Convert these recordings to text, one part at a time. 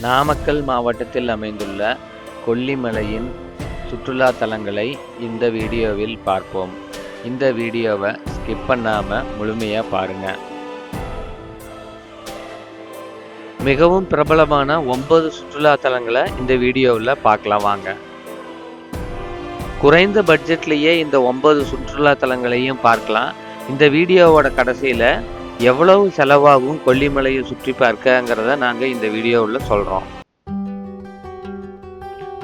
நாமக்கல் மாவட்டத்தில் அமைந்துள்ள கொல்லிமலையின் சுற்றுலா தலங்களை இந்த வீடியோவில் பார்ப்போம். இந்த வீடியோவை ஸ்கிப் பண்ணாம முழுமையா பாருங்க. மிகவும் பிரபலமான 9 சுற்றுலா தலங்களை இந்த வீடியோவில் பார்க்கலாம் வாங்க. குறைந்த பட்ஜெட்லேயே இந்த 9 சுற்றுலா தலங்களையும் பார்க்கலாம். இந்த வீடியோவோட கடைசியில் எவ்வளவு செலவாகும் கொல்லிமலையை சுற்றி பார்க்கங்கிறத நாங்கள் இந்த வீடியோவில் சொல்கிறோம்.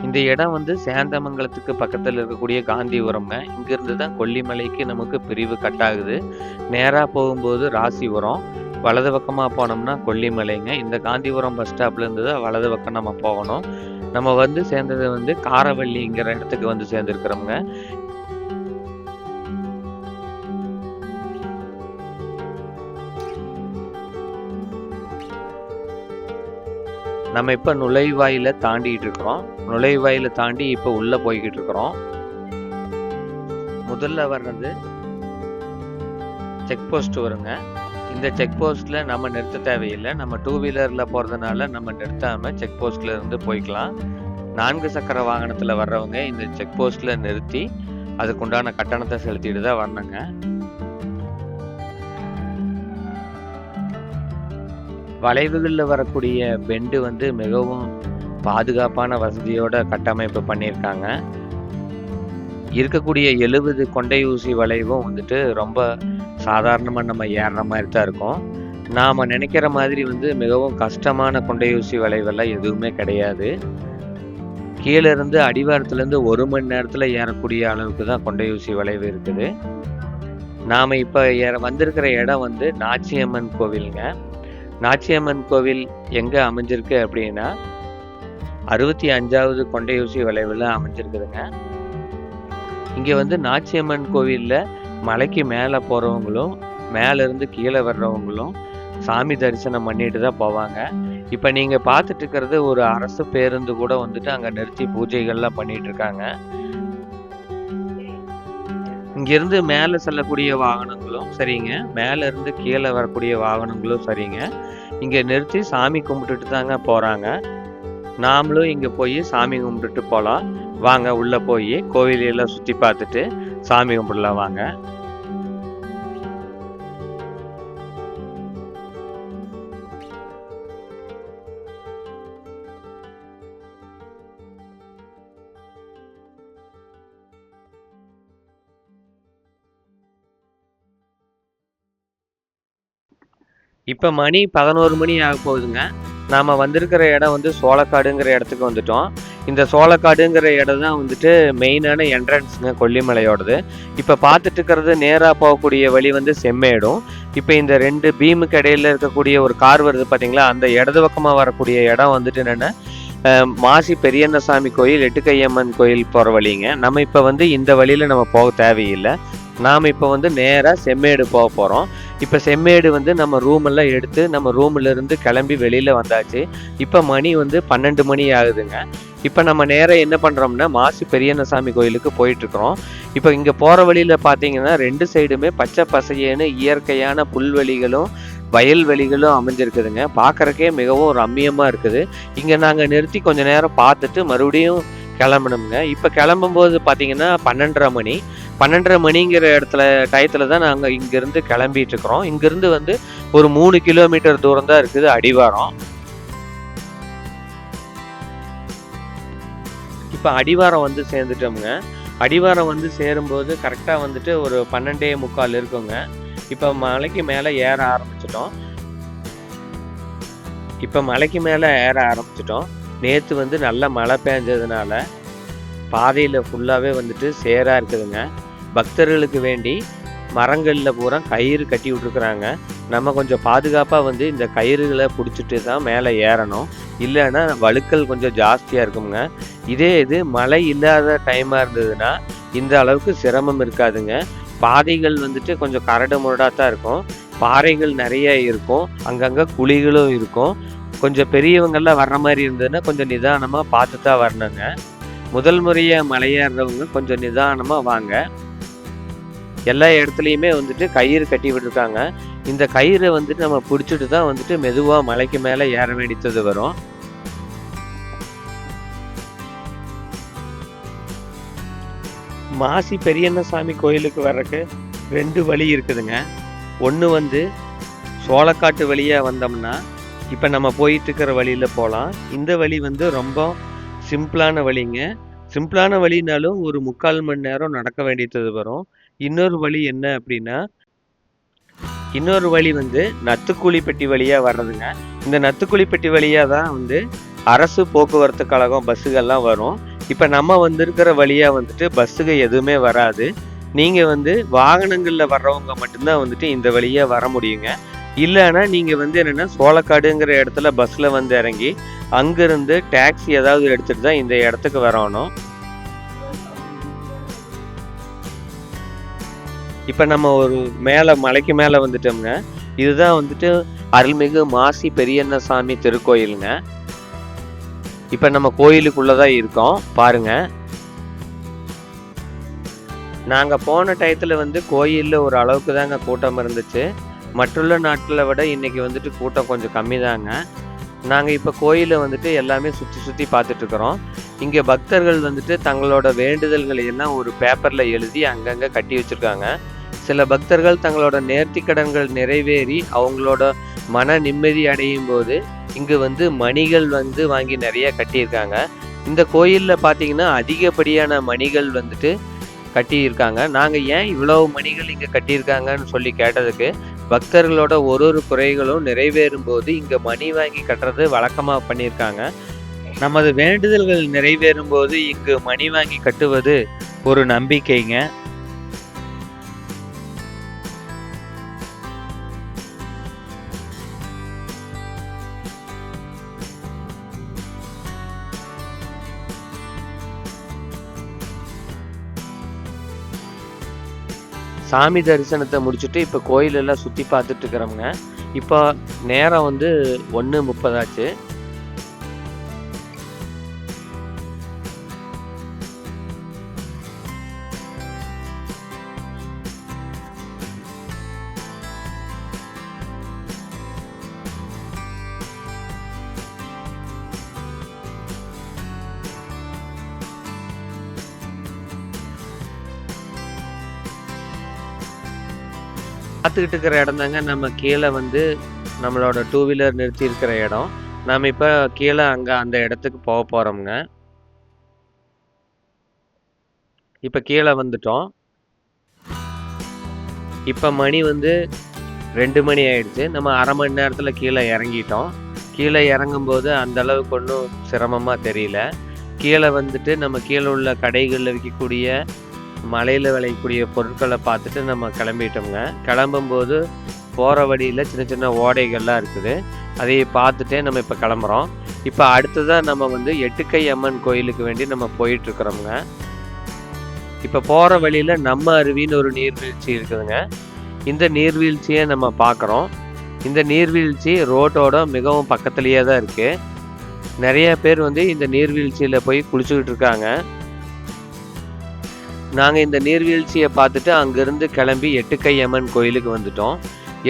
இந்த இடம் சேந்தமங்கலத்துக்கு பக்கத்தில் இருக்கக்கூடிய காந்திபுரம்ங்க. இங்கிருந்து தான் கொல்லிமலைக்கு நமக்கு பிரிவு கட்டாகுது. நேராக போகும்போது ராசிபுரம், வலது பக்கமாக போனோம்னா கொல்லிமலைங்க. இந்த காந்திபுரம் பஸ் ஸ்டாப்லேருந்து தான் வலது பக்கம் நம்ம போகணும். நம்ம சேர்ந்தது காரவள்ளிங்கிற இடத்துக்கு சேர்ந்துருக்கிறோம்ங்க. நம்ம இப்போ நுழைவாயில தாண்டிட்டு இருக்கிறோம். நுழைவாயில தாண்டி இப்போ உள்ள போய்கிட்டு இருக்கிறோம். முதல்ல வர்றது செக் போஸ்ட் வருங்க. இந்த செக் போஸ்ட்ல நம்ம நிறுத்த தேவையில்லை. நம்ம 2 வீலர்ல போறதுனால நம்ம நிறுத்தாம செக் போஸ்ட்ல இருந்து போய்க்கலாம். 4 சக்கர வாகனத்துல வர்றவங்க இந்த செக் போஸ்ட்ல நிறுத்தி அதுக்குண்டான கட்டணத்தை செலுத்திட்டு தான் வரணுங்க. வளைவுகளில் வரக்கூடிய பெண்டு மிகவும் பாதுகாப்பான வசதியோட கட்டமைப்பு பண்ணியிருக்காங்க. இருக்கக்கூடிய 70 கொண்டை ஊசி வளைவும் ரொம்ப சாதாரணமாக நம்ம ஏறுற மாதிரி தான் இருக்கும். நாம் நினைக்கிற மாதிரி மிகவும் கஷ்டமான கொண்டை ஊசி வளைவெல்லாம் எதுவுமே கிடையாது. கீழே இருந்து அடிவாரத்துலேருந்து 1 மணி நேரத்தில் ஏறக்கூடிய அளவுக்கு தான் கொண்டை ஊசி வளைவு இருக்குது. நாம் இப்போ வந்திருக்கிற இடம் நாச்சியம்மன் கோவிலுங்க. நாச்சியம்மன் கோவில் எங்கே அமைஞ்சிருக்கு அப்படின்னா 65வது கொண்டையூசி வளைவில் அமைஞ்சிருக்குதுங்க. இங்கே நாச்சியம்மன் கோவிலில் மலைக்கு மேலே போகிறவங்களும் மேலேருந்து கீழே வர்றவங்களும் சாமி தரிசனம் பண்ணிட்டு தான் போவாங்க. இப்போ நீங்கள் பார்த்துட்டு இருக்கிறது ஒரு அரசு பேருந்து கூட அங்கே நிறுத்தி பூஜைகள்லாம் பண்ணிட்டு இருக்காங்க. இங்கிருந்து மேலே செல்லக்கூடிய வாகனங்களும் சரிங்க, மேலே இருந்து கீழே வரக்கூடிய வாகனங்களும் சரிங்க, இங்கே நிறுத்தி சாமி கும்பிட்டுட்டு தாங்க போகிறாங்க. நாமளும் இங்கே போய் சாமி கும்பிட்டுட்டு போகலாம் வாங்க. உள்ளே போய் கோவிலெல்லாம் சுற்றி பார்த்துட்டு சாமி கும்பிடலாம் வாங்க. இப்போ மணி 11 மணி ஆக போகுதுங்க. நாம் வந்திருக்கிற இடம் சோளக்காடுங்கிற இடத்துக்கு வந்துட்டோம். இந்த சோளக்காடுங்கிற இடம் தான் மெயினான என்ட்ரன்ஸுங்க கொல்லிமலையோடது. இப்போ பார்த்துட்டு இருக்கிறது நேராக போகக்கூடிய வழி செம்மேடும். இப்போ இந்த 2 பீமுக்கு இடையில இருக்கக்கூடிய ஒரு கார் வருது பார்த்தீங்களா, அந்த இடது பக்கமாக வரக்கூடிய இடம் என்னென்னா மாசி பெரியண்ணசாமி கோயில், எட்டுக்கையம்மன் கோயில் போகிற வழிங்க. நம்ம இப்போ இந்த வழியில் நம்ம போக தேவையில்லை. நாம் இப்போ நேராக செம்மேடு போக போகிறோம். இப்போ செம்மேடு நம்ம ரூமெல்லாம் எடுத்து நம்ம ரூம்லேருந்து கிளம்பி வெளியில் வந்தாச்சு. இப்போ மணி 12 மணி ஆகுதுங்க. இப்போ நம்ம நேராக என்ன பண்ணுறோம்னா மாசி பெரியண்ணசாமி கோயிலுக்கு போயிட்டுருக்குறோம். இப்போ இங்கே போகிற வழியில் பார்த்தீங்கன்னா 2 சைடுமே பச்சை பசையேன்னு இயற்கையான புல்வெளிகளும் வயல்வெளிகளும் அமைஞ்சிருக்குதுங்க. பார்க்குறக்கே மிகவும் ரம்மியமாக இருக்குது. இங்கே நாங்கள் நிறுத்தி கொஞ்சம் நேரம் பார்த்துட்டு மறுபடியும் கிளம்பணுங்க. இப்போ கிளம்பும்போது பார்த்தீங்கன்னா 12:30 மணி. 12:30 மணிங்கிற டயத்தில் தான் நாங்கள் இங்கேருந்து கிளம்பிட்டு இருக்கிறோம். இங்கேருந்து ஒரு 3 கிலோமீட்டர் தூரம் தான் இருக்குது அடிவாரம். இப்போ அடிவாரம் சேர்ந்துட்டோம்ங்க. அடிவாரம் சேரும்போது கரெக்டாக ஒரு 12:45 இருக்குங்க. இப்போ மலைக்கு மேலே ஏற ஆரம்பிச்சிட்டோம். நேற்று நல்ல மழை பெஞ்சதுனால பாதையில் ஃபுல்லாகவே சேராக இருக்குதுங்க. பக்தர்களுக்கு வேண்டி மரங்களில் பூரா கயிறு கட்டி விட்ருக்குறாங்க. நம்ம கொஞ்சம் பாதுகாப்பாக இந்த கயிறுகளை பிடிச்சிட்டு தான் மேலே ஏறணும். இல்லைன்னா வழுக்கல் கொஞ்சம் ஜாஸ்தியாக இருக்குங்க. இது மழை இல்லாத டைமாக இருந்ததுன்னா இந்த அளவுக்கு சிரமம் இருக்காதுங்க. பாதைகள் கொஞ்சம் கரடு முரடாக தான் இருக்கும். பாறைகள் நிறைய இருக்கும், அங்கங்கே குழிகளும் இருக்கும். கொஞ்சம் பெரியவங்கெல்லாம் வர்ற மாதிரி இருந்ததுன்னா கொஞ்சம் நிதானமாக பார்த்து தான் வரணுங்க. முதல் முறையாக மலையேறவங்க கொஞ்சம் நிதானமாக வாங்க. எல்லா இடத்துலையுமே கயிறு கட்டி விட்டுருக்காங்க. இந்த கயிறை நம்ம பிடிச்சிட்டு தான் மெதுவாக மலைக்கு மேலே ஏற வேண்டியது வரும். மாசி பெரியண்ணசாமி கோயிலுக்கு வர்றதுக்கு 2 வழி இருக்குதுங்க. ஒன்று வந்து சோளக்காட்டு வழியாக வந்தோம்னா இப்போ நம்ம போயிட்டுருக்கிற வழியில் போகலாம். இந்த வழி வந்து ரொம்ப சிம்பிளான வழிங்க. சிம்பிளான வழினாலும் ஒரு 3/4 மணி நேரம் நடக்க வேண்டியது வரும். இன்னொரு வழி என்ன அப்படின்னா, இன்னொரு வழி வந்து நத்துக்குழிப்பட்டி வழியாக வர்றதுங்க. இந்த நத்துக்குழிப்பட்டி வழியாக தான் வந்து அரசு போக்குவரத்து கழகம் பஸ்ஸுகள்லாம் வரும். இப்போ நம்ம வந்திருக்கிற வழியாக வந்துட்டு பஸ்ஸுக எதுவுமே வராது. நீங்கள் வந்து வாகனங்களில் வர்றவங்க மட்டும்தான் வந்துட்டு இந்த வழியாக வர முடியுங்க. இல்லைன்னா நீங்கள் வந்து என்னென்னா சோளக்காடுங்கிற இடத்துல பஸ்ஸில் வந்து இறங்கி அங்கேருந்து டாக்ஸி ஏதாவது எடுத்துகிட்டு தான் இந்த இடத்துக்கு வரணும். இப்போ நம்ம ஒரு மலைக்கு மேலே வந்துட்டோம்ங்க. இதுதான் வந்துட்டு அருள்மிகு மாசி பெரியண்ணசாமி திருக்கோயிலுங்க. இப்போ நம்ம கோயிலுக்குள்ளதான் இருக்கோம் பாருங்க. நாங்கள் போன டயத்தில் வந்து கோயிலில் ஒரு அளவுக்கு தாங்க கூட்டம் இருந்துச்சு. மற்றுள்ள நாட்களை விட இன்னைக்கு வந்துட்டு கூட்டம் கொஞ்சம் கம்மி தாங்க. நாங்கள் இப்போ கோயிலை வந்துட்டு எல்லாமே சுற்றி பார்த்துட்ருக்குறோம். இங்கே பக்தர்கள் வந்துட்டு தங்களோட வேண்டுதல்களை எல்லாம் ஒரு பேப்பரில் எழுதி அங்கங்கே கட்டி வச்சுருக்காங்க. சில பக்தர்கள் தங்களோட நேர்த்திக்கடன்கள் நிறைவேறி அவங்களோட மன நிம்மதி அடையும் போது இங்கு வந்து மணிகள் வந்து வாங்கி நிறைய கட்டியிருக்காங்க. இந்த கோயிலில் பார்த்தீங்கன்னா அதிகப்படியான மணிகள் வந்துட்டு கட்டியிருக்காங்க. நாங்கள் ஏன் இவ்வளவு மணிகள் இங்கே கட்டியிருக்காங்கன்னு சொல்லி கேட்டதுக்கு, பக்தர்களோட ஒரு குறைகளும் நிறைவேறும் போது இங்கே மணி வாங்கி கட்டுறது வழக்கமாக பண்ணியிருக்காங்க. நமது வேண்டுதல்கள் நிறைவேறும் போது இங்கு மணி வாங்கி கட்டுவது ஒரு நம்பிக்கைங்க. சாமி தரிசனத்தை முடிச்சுட்டு இப்போ கோயிலெல்லாம் சுற்றி பார்த்துட்டு இருக்கிறோம்ங்க. இப்போ நேரம் வந்து 1:30 ஆச்சு. பார்த்துக்கிட்டு இருக்கிற இடம் தாங்க நம்ம கீழே வந்து நம்மளோட 2 வீலர் நிறுத்தி இருக்கிற இடம். நாம் இப்போ கீழே அந்த இடத்துக்கு போக போகிறோம்ங்க. இப்போ கீழே வந்துட்டோம். இப்போ மணி வந்து 2 மணி ஆயிடுச்சு. நம்ம அரை மணி நேரத்தில் கீழே இறங்கிட்டோம். கீழே இறங்கும்போது அந்த அளவுக்கு ஒன்றும் சிரமமாக தெரியல. கீழே வந்துட்டு நம்ம கீழே உள்ள கடைகளில் விற்கக்கூடிய மலையில் விளையக்கூடிய பொருட்களை பார்த்துட்டு நம்ம கிளம்பிட்டோம்ங்க. கிளம்பும்போது போகிற வழியில் சின்ன சின்ன ஓடைகள்லாம் இருக்குது. அதையை பார்த்துட்டே நம்ம இப்போ கிளம்புறோம். இப்போ அடுத்ததான் நம்ம வந்து எட்டுக்கை அம்மன் கோயிலுக்கு வேண்டி நம்ம போயிட்டுருக்குறோம்ங்க. இப்போ போகிற வழியில் நம்ம அருவின்னு ஒரு நீர்வீழ்ச்சி இருக்குதுங்க. இந்த நீர்வீழ்ச்சியை நம்ம பார்க்குறோம். இந்த நீர்வீழ்ச்சி ரோட்டோட மிகவும் பக்கத்துலேயே தான் இருக்குது. நிறைய பேர் வந்து இந்த நீர்வீழ்ச்சியில் போய் குளிச்சுக்கிட்டு இருக்காங்க. நாங்கள் இந்த நீர்வீழ்ச்சியை பார்த்துட்டு அங்கேருந்து கிளம்பி எட்டுக்கை அம்மன் கோயிலுக்கு வந்துட்டோம்.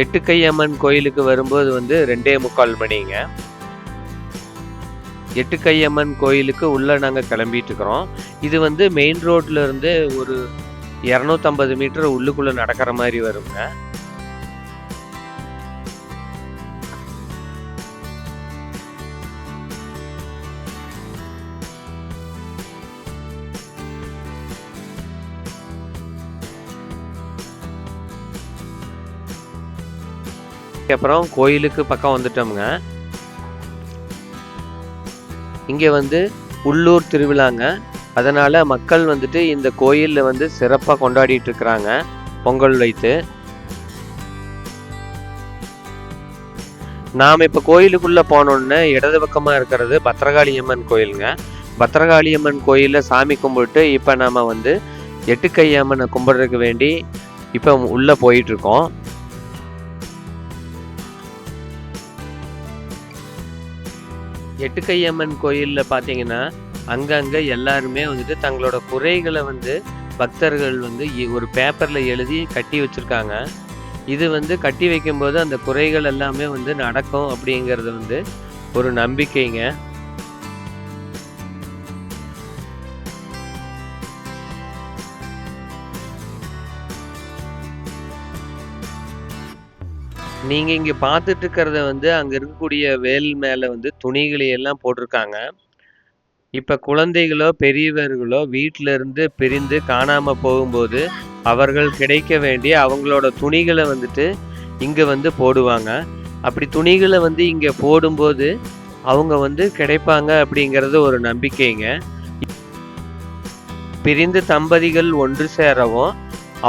எட்டுக்கை அம்மன் கோயிலுக்கு வரும்போது வந்து 2:45 மணிங்க. எட்டுக்கை அம்மன் கோயிலுக்கு உள்ளே நாங்கள் கிளம்பிட்டு இருக்கிறோம். இது வந்து மெயின் ரோட்ல இருந்து ஒரு 250 மீட்டர் உள்ளுக்குள்ளே நடக்கிற மாதிரி வருங்க. அப்புறம் கோயிலுக்கு பக்கம் வந்துட்டோம்ங்க. இங்கே வந்து உள்ளூர் திருவிழாங்க. அதனால் மக்கள் வந்துட்டு இந்த கோயிலில் வந்து சிறப்பாக கொண்டாடிட்டு இருக்கிறாங்க பொங்கல் வைத்து. நாம் இப்போ கோயிலுக்குள்ளே போனோன்னே இடது பக்கமாக இருக்கிறது பத்திரகாளி அம்மன் கோயிலுங்க. பத்திரகாளி அம்மன் கோயிலில் சாமி கும்பிட்டு இப்போ நாம் வந்து எட்டுக்கை அம்மனை கும்பிட்றதுக்கு வேண்டி இப்போ உள்ளே போயிட்டுருக்கோம். எட்டுக்கை அம்மன் கோயிலில் பார்த்தீங்கன்னா அங்கங்கே எல்லாருமே வந்துட்டு தங்களோட குறைகளை வந்து பக்தர்கள் வந்து ஒரு பேப்பரில் எழுதி கட்டி வச்சுருக்காங்க. இது வந்து கட்டி வைக்கும்போது அந்த குறைகள் எல்லாமே வந்து நடக்கும் அப்படிங்கிறது வந்து ஒரு நம்பிக்கைங்க. நீங்க இங்க பார்த்துட்டு இருக்கிறத வந்து அங்க இருக்கக்கூடிய வேல் மேல வந்து துணிகளை எல்லாம் போட்டிருக்காங்க. இப்ப குழந்தைகளோ, பெரியவர்களோ வீட்ல இருந்து பிரிந்து காணாம போகும்போது, அவர்கள் கிடைக்க வேண்டிய அவங்களோட துணிகள வந்துட்டு இங்க வந்து போடுவாங்க. அப்படி துணிகள வந்து இங்க போடும்போது, அவங்க வந்து கிடைப்பாங்க அப்படிங்கிறது ஒரு நம்பிக்கைங்க. பிரிந்த தம்பதிகள் ஒன்று சேரவும்,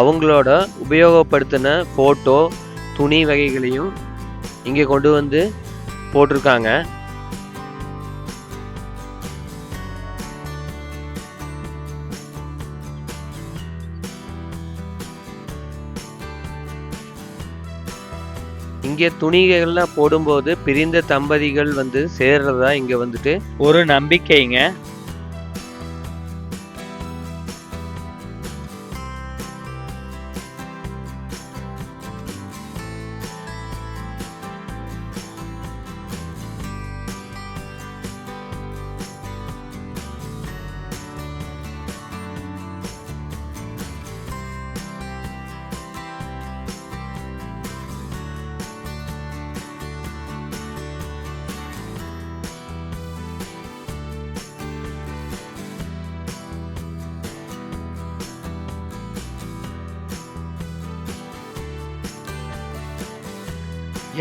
அவங்களோட உபயோகப்படுத்தின ஃபோட்டோ, துணி வகைகளையும் இங்க கொண்டு வந்து போட்டிருக்காங்க. இங்க துணிகள்லாம் போடும்போது பிரிந்த தம்பதிகள் வந்து சேர்றதா இங்க வந்துட்டு ஒரு நம்பிக்கைங்க.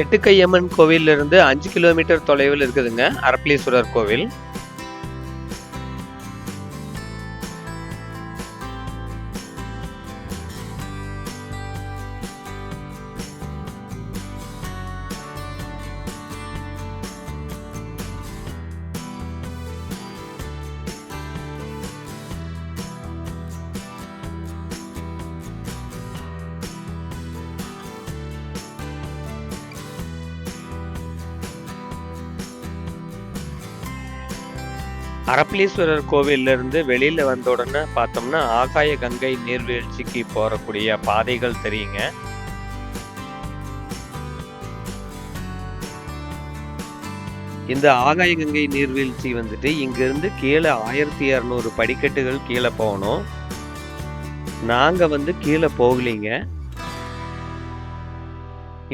எட்டுக்கையம்மன் கோவில்ல இருந்து 5 கிலோமீட்டர் தொலைவில் இருக்குதுங்க அரப்பளீஸ்வரர் கோவில். அரப்பளீஸ்வரர் கோவில்ல இருந்து வெளியில வந்த உடனே பார்த்தோம்னா ஆகாய கங்கை நீர்வீழ்ச்சிக்கு போறக்கூடிய பாதைகள் தெரியுங்க. இந்த ஆகாய கங்கை நீர்வீழ்ச்சி வந்துட்டு இங்கிருந்து கீழே 1200 படிக்கட்டுகள் கீழே போகணும். நாங்க வந்து கீழே போகலீங்க.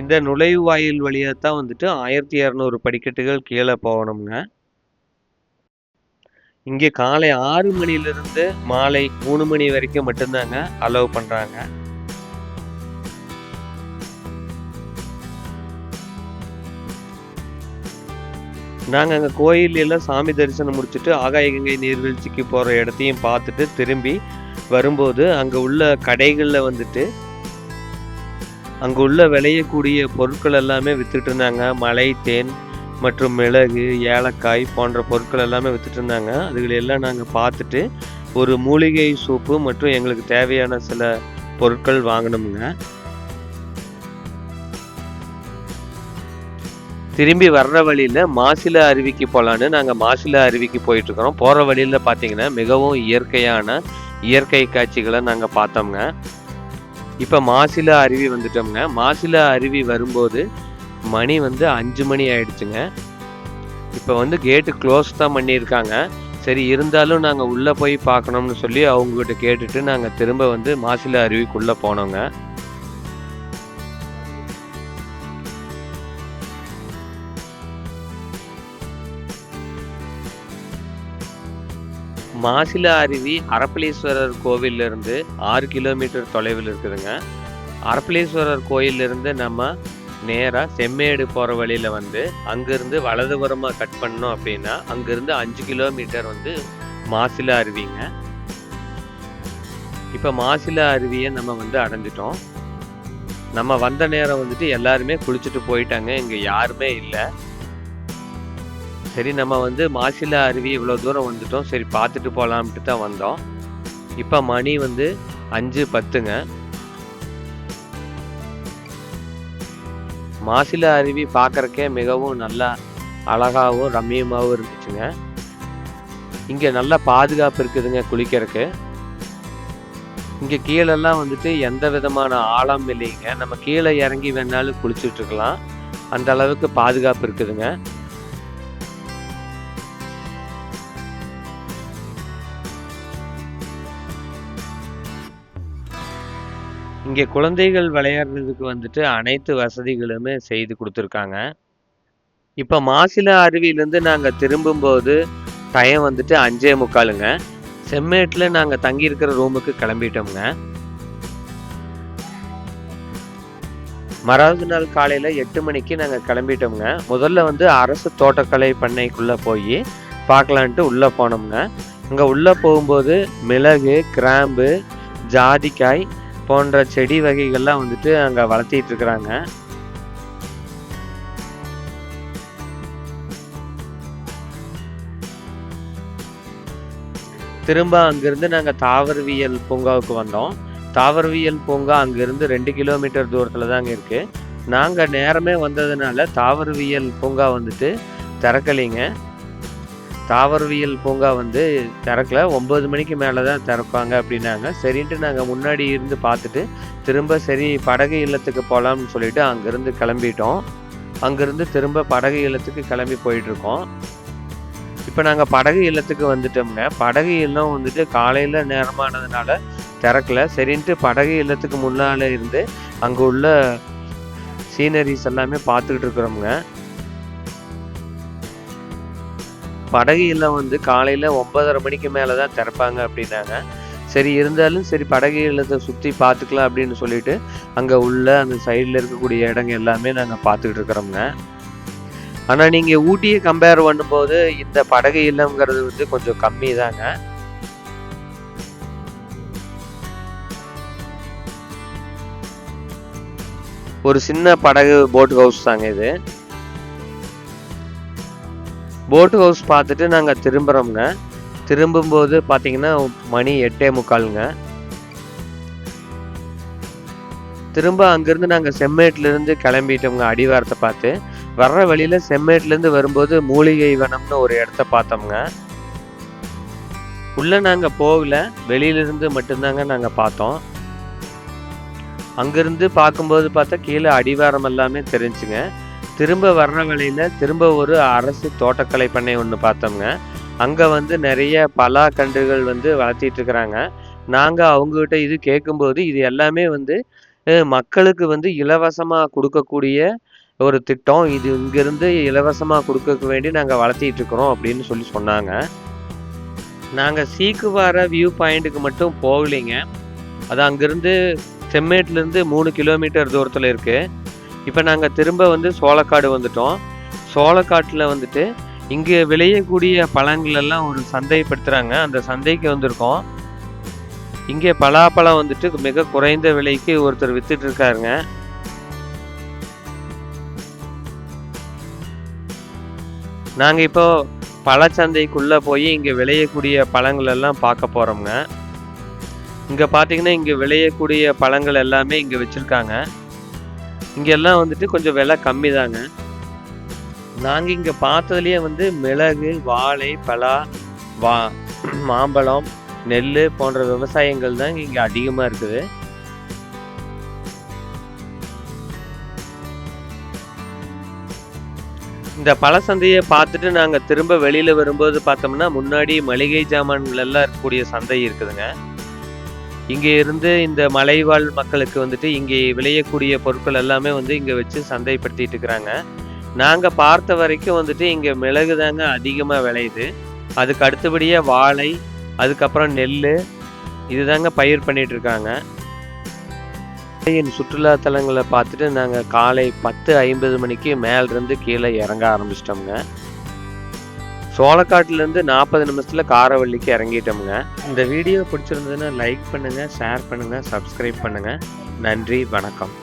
இந்த நுழைவாயில் வழியா தான் வந்துட்டு 1200 படிக்கட்டுகள் கீழே போகணுங்க. இங்கே காலை 6 மணிலிருந்து மாலை 3 மணி வரைக்கும் மட்டும்தாங்க அலோவ் பண்றாங்க. நாங்க அங்க கோயில் எல்லாம் சாமி தரிசனம் முடிச்சுட்டு ஆகாய கங்கை நீர்வீழ்ச்சிக்கு போற இடத்தையும் பார்த்துட்டு திரும்பி வரும்போது அங்க உள்ள கடைகள்ல வந்துட்டு அங்க உள்ள விளையக்கூடிய பொருட்கள் எல்லாமே வித்துட்டு இருந்தாங்க. மலை தேன் மற்றும் மிளகு, ஏலக்காய் போன்ற பொருட்கள் எல்லாமே வித்துட்டு இருந்தாங்க. அதுகளை எல்லாம் நாங்கள் பார்த்துட்டு ஒரு மூலிகை சூப்பு மற்றும் எங்களுக்கு தேவையான சில பொருட்கள் வாங்கினோமுங்க. திரும்பி வர்ற வழியில் மாசிலா அருவிக்கு போகலான்னு நாங்கள் மாசிலா அருவிக்கு போயிட்டுருக்கிறோம். போகிற வழியில் பார்த்தீங்கன்னா மிகவும் இயற்கை காட்சிகளை நாங்கள் பார்த்தோம்ங்க. இப்போ மாசிலா அருவி வந்துட்டோம்ங்க. மாசிலா அருவி வரும்போது மணி வந்து 5 மணி ஆயிடுச்சுங்க. இப்போ வந்து கேட்டு க்ளோஸ் தான் பண்ணியிருக்காங்க. சரி இருந்தாலும் நாங்கள் உள்ளே போய் பார்க்கணும்னு சொல்லி அவங்ககிட்ட கேட்டுட்டு நாங்கள் திரும்ப வந்து மாசிலா அருவிக்குள்ளே போனோங்க. மாசிலா அருவி அரப்பளீஸ்வரர் கோவிலிருந்து 6 கிலோமீட்டர் தொலைவில் இருக்குதுங்க. அரப்பளீஸ்வரர் கோயிலிருந்து நம்ம நேராக செம்மேடு போகிற வழியில் வந்து அங்கேருந்து வலதுபுறமாக கட் பண்ணோம் அப்படின்னா அங்கேருந்து 5 கிலோமீட்டர் வந்து மாசிலா அருவிங்க. இப்போ மாசிலா அருவியை நம்ம வந்து அடைஞ்சிட்டோம். நம்ம வந்த நேரம் வந்துட்டு எல்லாருமே குளிச்சுட்டு போயிட்டாங்க. இங்கே யாருமே இல்லை. சரி நம்ம வந்து மாசிலா அருவி இவ்வளோ தூரம் வந்துட்டோம், சரி பார்த்துட்டு போகலாம்ட்டு தான் வந்தோம். இப்போ மணி வந்து 5:10ங்க. மாசிலா அருவி பார்க்கறக்கே மிகவும் நல்லா அழகாகவும் ரம்மியமாகவும் இருந்துச்சுங்க. இங்கே நல்லா பாதுகாப்பு இருக்குதுங்க குளிக்கிறதுக்கு. இங்கே கீழெல்லாம் வந்துட்டு எந்த விதமான ஆழம் இல்லைங்க. நம்ம கீழே இறங்கி வேணாலும் குளிச்சுட்டு இருக்கலாம். அந்த அளவுக்கு பாதுகாப்பு இருக்குதுங்க. இங்கே குழந்தைகள் விளையாடுறதுக்கு வந்துட்டு அனைத்து வசதிகளுமே செய்து கொடுத்துருக்காங்க. இப்போ மாசிலா அருவியிலேருந்து நாங்கள் திரும்பும்போது டைம் வந்துட்டு 5:45ங்க. செம்மேட்டில் நாங்கள் தங்கியிருக்கிற ரூமுக்கு கிளம்பிட்டோம்ங்க. மறாவது நாள் காலையில் 8 மணிக்கு நாங்கள் கிளம்பிட்டோம்ங்க. முதல்ல வந்து அரசு தோட்டக்கலை பண்ணைக்குள்ளே போய் பார்க்கலான்ட்டு உள்ளே போனோம்ங்க. அங்கே உள்ளே போகும்போது மிளகு, கிராம்பு, ஜாதிக்காய் போன்ற செடி வகைகள்லாம் வந்துட்டு அங்கே வளர்த்திட்டு இருக்கிறாங்க. திரும்ப அங்கிருந்து நாங்கள் தாவரவியல் பூங்காவுக்கு வந்தோம். தாவரவியல் பூங்கா அங்கிருந்து 2 கிலோமீட்டர் தூரத்தில் தாங்க இருக்குது. நாங்கள் நேரமே வந்ததுனால தாவரவியல் பூங்கா வந்துட்டு திறக்கலைங்க. தாவரவியல் பூங்கா வந்து திறக்கல. 9 மணிக்கு மேலே தான் திறப்பாங்க அப்படின்னாங்க. சரின்ட்டு நாங்கள் முன்னாடி இருந்து பார்த்துட்டு திரும்ப சரி படகு இல்லத்துக்கு போகலாம்னு சொல்லிட்டு அங்கேருந்து கிளம்பிட்டோம். அங்கேருந்து திரும்ப படகு இல்லத்துக்கு கிளம்பி போயிட்டுருக்கோம். இப்போ நாங்கள் படகு இல்லத்துக்கு வந்துட்டோம்ங்க. படகு இல்லம் வந்துட்டு காலையில் நேரமானதுனால திறக்கல. சரின்ட்டு படகு இல்லத்துக்கு முன்னால் இருந்து அங்கே உள்ள சீனரிஸ் எல்லாமே பார்த்துக்கிட்டு இருக்கிறோம்ங்க. படகு இல்லம் வந்து காலையில் 9:30 மணிக்கு மேலே தான் திறப்பாங்க அப்படின்னாங்க. சரி இருந்தாலும் சரி படகு இல்லத்தை சுற்றி பார்த்துக்கலாம் அப்படின்னு சொல்லிட்டு அங்கே உள்ள அந்த சைடில் இருக்கக்கூடிய இடங்க எல்லாமே நாங்கள் பார்த்துக்கிட்டு இருக்கிறோம்ங்க. ஆனால் நீங்கள் ஊட்டியை கம்பேர் பண்ணும்போது இந்த படகு இல்லம்ங்கிறது வந்து கொஞ்சம் கம்மி தாங்க. ஒரு சின்ன படகு போட் ஹவுஸ் தாங்க இது. போட் ஹவுஸ் பார்த்துட்டு நாங்கள் திரும்புகிறோம்ங்க. திரும்பும்போது பார்த்தீங்கன்னா மணி 8:45ங்க. திரும்ப அங்கேருந்து நாங்கள் செம்மேட்லேருந்து கிளம்பிட்டோம்ங்க அடிவாரத்தை பார்த்து. வர்ற வழியில் செம்மேட்லேருந்து வரும்போது மூலிகை வனம்னு ஒரு இடத்த பார்த்தோம்ங்க. உள்ளே நாங்கள் போகல, வெளியிலிருந்து மட்டும்தாங்க நாங்கள் பார்த்தோம். அங்கேருந்து பார்க்கும்போது பார்த்தா கீழே அடிவாரம் எல்லாமே தெரிஞ்சுங்க. திரும்ப வர்ற வழியில் திரும்ப ஒரு அரசு தோட்டக்கலை பண்ணை ஒன்று பார்த்தோம்ங்க. அங்கே வந்து நிறைய பலா கன்றுகள் வந்து வளர்த்திட்டு இருக்கிறாங்க. நாங்கள் அவங்ககிட்ட இது கேட்கும்போது இது எல்லாமே வந்து மக்களுக்கு வந்து இலவசமாக கொடுக்கக்கூடிய ஒரு திட்டம். இது இங்கேருந்து இலவசமாக கொடுக்க வேண்டி நாங்கள் வளர்த்திட்டு இருக்கிறோம் அப்படின்னு சொல்லி சொன்னாங்க. நாங்கள் சீக்குவார வியூ பாயிண்ட்டுக்கு மட்டும் போகலைங்க. அது அங்கேருந்து செம்மேட்லேருந்து 3 கிலோமீட்டர் தூரத்தில் இருக்குது. இப்போ நாங்கள் திரும்ப வந்து சோளக்காடு வந்துட்டோம். சோளக்காட்டில் வந்துட்டு இங்கே விளையக்கூடிய பழங்களெல்லாம் ஒரு சந்தைப்படுத்துகிறாங்க. அந்த சந்தைக்கு வந்திருக்கோம். இங்கே பலாப்பழம் வந்துட்டு மிக குறைந்த விலைக்கு ஒருத்தர் வித்துட்டு இருக்காருங்க. நாங்கள் இப்போ பழச்சந்தைக்குள்ளே போய் இங்கே விளையக்கூடிய பழங்கள் எல்லாம் பார்க்க போகிறோம்ங்க. இங்கே பார்த்தீங்கன்னா இங்கே விளையக்கூடிய பழங்கள் எல்லாமே இங்கே வச்சுருக்காங்க. இங்கெல்லாம் வந்துட்டு கொஞ்சம் விலை கம்மி தாங்க. நாங்கள் இங்கே பார்த்ததுலேயே வந்து மிளகு, வாழை, பலா, மாம்பழம், நெல் போன்ற விவசாயங்கள் தான் இங்கே அதிகமாக இருக்குது. இந்த பழ சந்தையை பார்த்துட்டு நாங்கள் திரும்ப வெளியில் வரும்போது பார்த்தோம்னா முன்னாடி மளிகை ஜாமான்கள் எல்லாம் இருக்கக்கூடிய சந்தை இருக்குதுங்க. இங்கே இருந்து இந்த மலைவாழ் மக்களுக்கு வந்துட்டு இங்கே விளையக்கூடிய பொருட்கள் எல்லாமே வந்து இங்கே வச்சு சந்தைப்படுத்திட்டு இருக்கிறாங்க. நாங்கள் பார்த்த வரைக்கும் வந்துட்டு இங்கே மிளகு தாங்க அதிகமாக விளையுது. அதுக்கு அடுத்தபடியாக வாழை, அதுக்கப்புறம் நெல், இது தாங்க பயிர் பண்ணிட்டு இருக்காங்க. சுற்றுலா தலங்களை பார்த்துட்டு நாங்கள் காலை 10:50 மணிக்கு மேலிருந்து கீழே இறங்க ஆரம்பிச்சிட்டோம்ங்க. சோளக்காட்டிலேருந்து 40 நிமிஷத்தில் காரவள்ளிக்கு இறங்கிட்டோம்ங்க. இந்த வீடியோ பிடிச்சிருந்ததுன்னா லைக் பண்ணுங்கள், ஷேர் பண்ணுங்கள், சப்ஸ்கிரைப் பண்ணுங்கள். நன்றி, வணக்கம்.